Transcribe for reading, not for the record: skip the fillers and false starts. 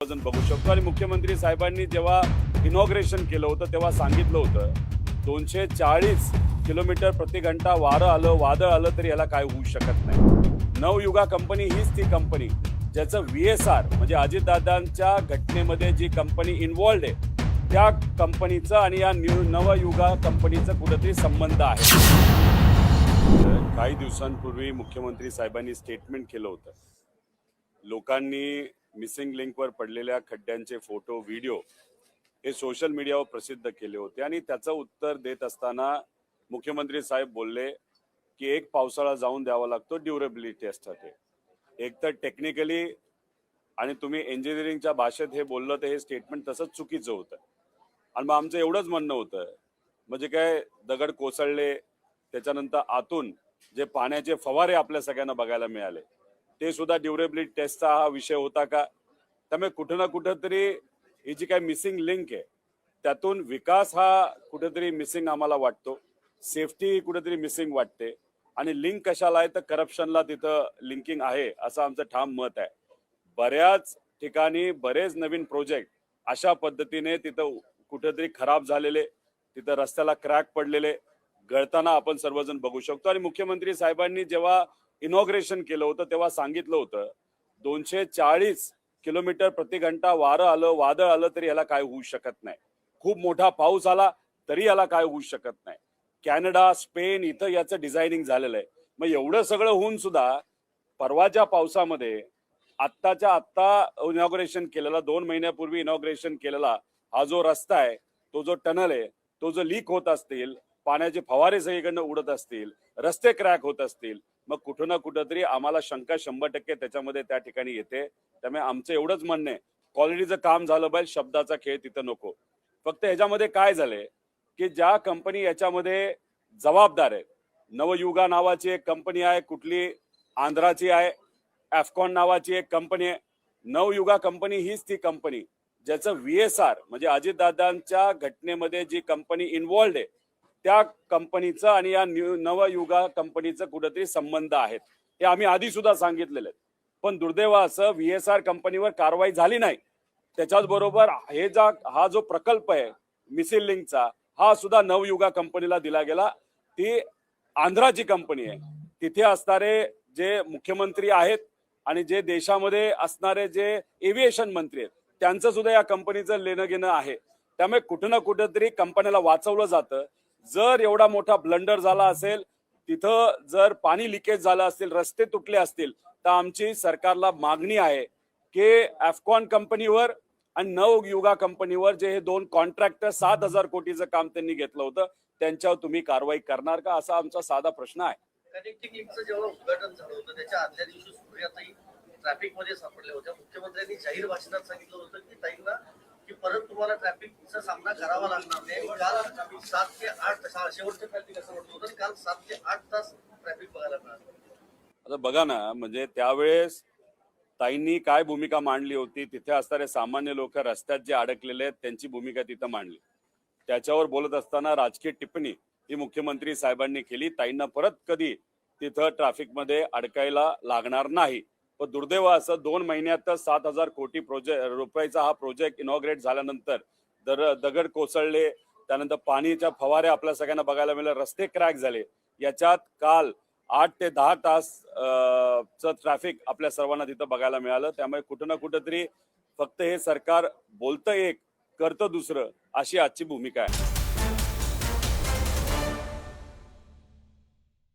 सर्वजण बघू शकतो। आणि मुख्यमंत्री साहेबांनी जेव्हा इनॉग्रेशन केलं होतं तेव्हा सांगितलं होतं 240 किलोमीटर प्रति घंटा वादळ आलं तरी याला काय होऊ शकत नाही। नवयुगा कंपनी हीच ती कंपनी ज्याचं VSR म्हणजे अजितदादांच्या घटनेमध्ये जी कंपनी इन्व्हॉल्ड आहे त्या कंपनीचं आणि या नवयुगा कंपनीचं कुठेतरी संबंध आहे। काही दिवसांपूर्वी मुख्यमंत्री साहेबांनी स्टेटमेंट केलं होतं, लोकांनी मिसिंग लिंकवर पडलेल्या खड्ड्यांचे फोटो व्हिडिओ हे सोशल मीडियावर प्रसिद्ध केले होते आणि त्याचं उत्तर देत असताना मुख्यमंत्री साहेब बोलले की एक पावसाळा जाऊन द्यावा लागतो ड्युरेबिलिटी टेस्टसाठी। एक तर टेक्निकली आणि तुम्ही इंजिनिअरिंगच्या भाषेत हे बोललं तर हे स्टेटमेंट तसंच चुकीचं होतं। आणि मग आमचं एवढंच म्हणणं होतं म्हणजे काय दगड कोसळले त्याच्यानंतर आतून जे पाण्याचे फवारे आपल्या सगळ्यांना बघायला मिळाले ते सुद्धा ड्युरेबिलिटी टेस्टचा हा विषय होता का? त्यामुळे कुठं ना कुठंतरी ही जी काय मिसिंग लिंक आहे त्यातून विकास हा कुठेतरी मिसिंग आम्हाला वाटतो, सेफ्टी कुठेतरी मिसिंग वाटते आणि लिंक कशाला आहे तर करप्शनला तिथं लिंकिंग आहे असं आमचं ठाम मत आहे। बऱ्याच ठिकाणी बरेच नवीन प्रोजेक्ट अशा पद्धतीने तिथं कुठेतरी खराब झालेले, तिथं रस्त्याला क्रॅक पडलेले गळताना आपण सर्वजण बघू शकतो। आणि मुख्यमंत्री साहेबांनी जेव्हा इनॉग्रेशन केलं होतं तेव्हा सांगितलं होतं 240 किलोमीटर प्रति घंटा वादळ आलं तरी याला काय होऊ शकत नाही। खूप मोठा पाऊस आला तरी याला काय होऊ शकत नाही। कॅनडा, स्पेन इथं याचं डिझायनिंग झालेलं आहे। मग एवढं सगळं होऊन सुद्धा परवाच्या पावसामध्ये आत्ताच्या आत्ता इनॉग्रेशन केलेला 2 महिन्यापूर्वी इनॉग्रेशन केलेला हा जो रस्ता आहे, तो जो टनल आहे, तो जो लीक होत असतील, पाण्याचे फवारे सगळीकडनं उडत असतील, रस्ते क्रॅक होत असतील, मग कुठं ना कुठंतरी आम्हाला शंका 100% त्याच्यामध्ये त्या ठिकाणी येते। त्यामुळे आमचं एवढंच म्हणणं आहे क्वालिटीचं काम झालं पाहिजे, शब्दाचा खेळ तिथं नको। फक्त ह्याच्यामध्ये काय झालंय की ज्या कंपनी याच्यामध्ये जबाबदार आहे, नवयुगा नावाची एक कंपनी आहे, कुठली आंध्राची आहे, एफकॉन नावाची एक कंपनी आहे। नवयुगा कंपनी हीच ती कंपनी ज्याचं VSR म्हणजे अजितदादांच्या घटनेमध्ये जी कंपनी इन्व्हॉल्ड आहे त्या कंपनीचं आणि या नवयुगा कंपनीचं कुठेतरी संबंध आहेत हे आम्ही आधी सुद्धा सांगितलेलं आहे। पण दुर्दैवाचं VSR कंपनीवर कारवाई झाली नाही। त्याच्याच बरोबर हा जो प्रकल्प आहे मिसिंग लिंकचा हा सुद्धा नवयुगा कंपनीला दिला गेला। ती आंध्राची कंपनी आहे, तिथे असणारे जे मुख्यमंत्री आहेत आणि जे देशामध्ये असणारे जे एव्हिएशन मंत्री आहेत त्यांचं सुद्धा या कंपनीचं लेणं घेणं आहे। त्यामुळे कुठं ना कुठंतरी कंपनीला वाचवलं जातं। जर एवढा मोठा ब्लंडर झाला असेल, तिथं जर पाणी लिकेज झालं असेल, रस्ते तुटले असतील तर आमची सरकारला मागणी आहे की एफकॉन कंपनीवर आणि नवयुगा कंपनीवर जे हे 2 कॉन्ट्रॅक्टर 7,000 कोटीचं काम त्यांनी घेतलं होतं त्यांच्यावर तुम्ही कारवाई करणार का असा आमचा साधा प्रश्न आहे। कनेक्टिंग लिंकचं जेव्हा उद्घाटन झालं होतं त्याच्या आदल्या दिवशी सुप्रियाताई ट्रॅफिक मध्ये सापडले होते। मुख्यमंत्र्यांनी जाहीर भाषणात सांगितलं होतं की ताईंना की परत तुम्हाला ट्रॅफिकचा सामना करावा लागणार नाही। काल 7 ते 8 शेवटचं ट्रॅफिक असं म्हटलं होतं, काल 7 ते 8 तास ट्रॅफिक बघायला मिळालं। आता बघा ना, म्हणजे त्यावेळेस ताईंनी काय भूमिका मांडली होती, तिथे असणारे सामान्य लोक रस्त्यात जे अडकलेले आहेत त्यांची भूमिका तिथं मांडली। त्याच्यावर बोलत असताना राजकीय टिप्पणी ही मुख्यमंत्री साहेबांनी केली। ताईंना परत कधी तिथं ट्रॅफिकमध्ये अडकायला लागणार नाही। पण दुर्दैव असं 2 महिन्यातच 7,000 कोटी रुपयाचा हा प्रोजेक्ट इनॉग्रेट झाल्यानंतर दगड कोसळले, त्यानंतर पाणीच्या फवारे आपल्या सगळ्यांना बघायला मिळाले, रस्ते क्रॅक झाले। याच्यात काल 8 ते 10 तास ट्रॅफिक आपल्या सर्वांना तिथं बघायला मिळालं। त्यामुळे कुठं ना कुठंतरी फक्त हे सरकार बोलतं एक करतं दुसरं अशी आजची भूमिका आहे।